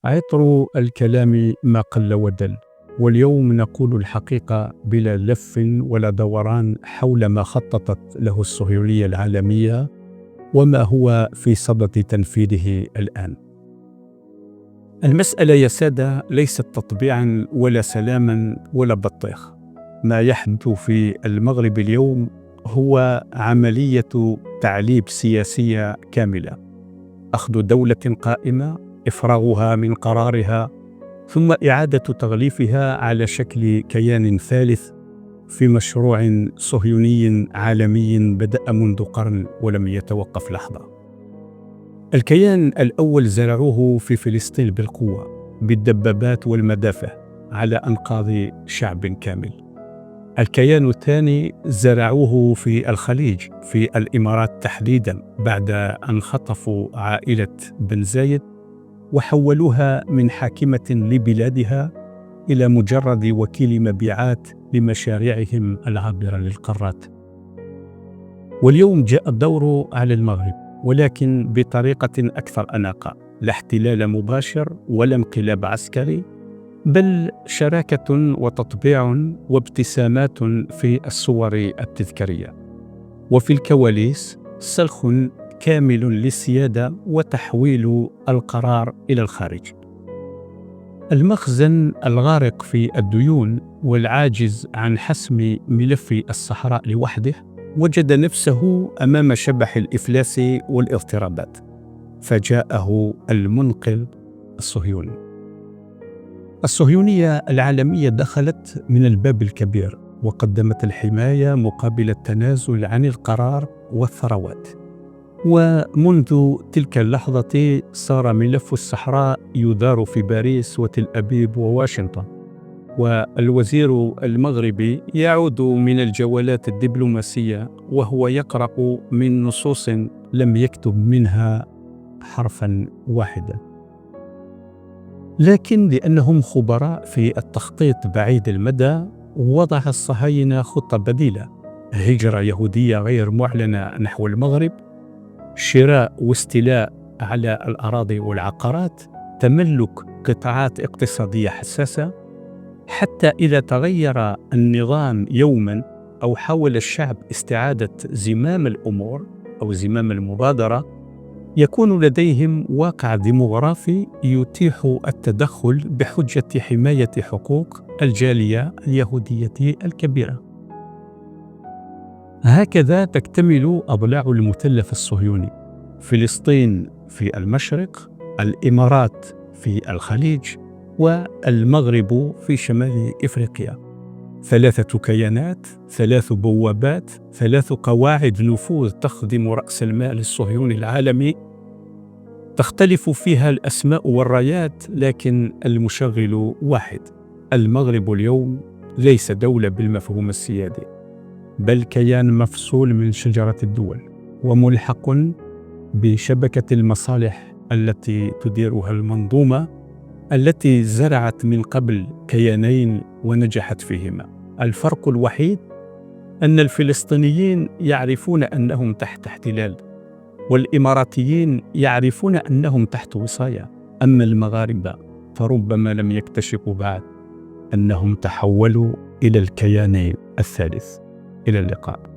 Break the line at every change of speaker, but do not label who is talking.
عطر الكلام ما قل ودل، واليوم نقول الحقيقة بلا لف ولا دوران حول ما خططت له الصهيونية العالمية وما هو في صدد تنفيذه الآن. المسألة يا سادة ليست تطبيعا ولا سلاما ولا بطيخ. ما يحدث في المغرب اليوم هو عملية تعليب سياسية كاملة، أخذ دولة قائمة، إفراغها من قرارها، ثم إعادة تغليفها على شكل كيان ثالث في مشروع صهيوني عالمي بدأ منذ قرن ولم يتوقف لحظة. الكيان الأول زرعوه في فلسطين بالقوة بالدبابات والمدافع على أنقاض شعب كامل. الكيان الثاني زرعوه في الخليج في الإمارات تحديدا بعد أن خطفوا عائلة بن زايد وحولوها من حاكمة لبلادها إلى مجرد وكيل مبيعات لمشاريعهم العابرة للقارات. واليوم جاء الدور على المغرب، ولكن بطريقة أكثر أناقة، لا احتلال مباشر ولا انقلاب عسكري، بل شراكة وتطبيع وابتسامات في الصور التذكارية، وفي الكواليس سلخ كامل للسيادة وتحويل القرار إلى الخارج. المخزن الغارق في الديون والعاجز عن حسم ملف الصحراء لوحده وجد نفسه أمام شبح الإفلاس والاضطرابات، فجاءه المنقذ الصهيوني. الصهيونية العالمية دخلت من الباب الكبير وقدمت الحماية مقابل التنازل عن القرار والثروات، ومنذ تلك اللحظة صار ملف الصحراء يدار في باريس وتل أبيب وواشنطن، والوزير المغربي يعود من الجولات الدبلوماسية وهو يقرأ من نصوص لم يكتب منها حرفا واحدا، لكن لأنهم خبراء في التخطيط بعيد المدى وضع الصهاينة خطة بديلة: هجرة يهودية غير معلنة نحو المغرب، شراء واستيلاء على الأراضي والعقارات، تملك قطاعات اقتصادية حساسة، حتى إذا تغير النظام يوما أو حاول الشعب استعادة زمام الأمور أو زمام المبادرة، يكون لديهم واقع ديموغرافي يتيح التدخل بحجة حماية حقوق الجالية اليهودية الكبيرة. هكذا تكتمل أضلاع المثلث الصهيوني: فلسطين في المشرق، الإمارات في الخليج، والمغرب في شمال إفريقيا. 3 كيانات، 3 بوابات، 3 قواعد نفوذ تخدم رأس المال الصهيوني العالمي، تختلف فيها الأسماء والرايات، لكن المشغل واحد. المغرب اليوم ليس دولة بالمفهوم السيادي، بل كيان مفصول من شجرة الدول وملحق بشبكة المصالح التي تديرها المنظومة التي زرعت من قبل كيانين ونجحت فيهما. الفرق الوحيد أن الفلسطينيين يعرفون أنهم تحت احتلال، والإماراتيين يعرفون أنهم تحت وصاية، أما المغاربة فربما لم يكتشفوا بعد أنهم تحولوا إلى الكيان الثالث. إلى اللقاء.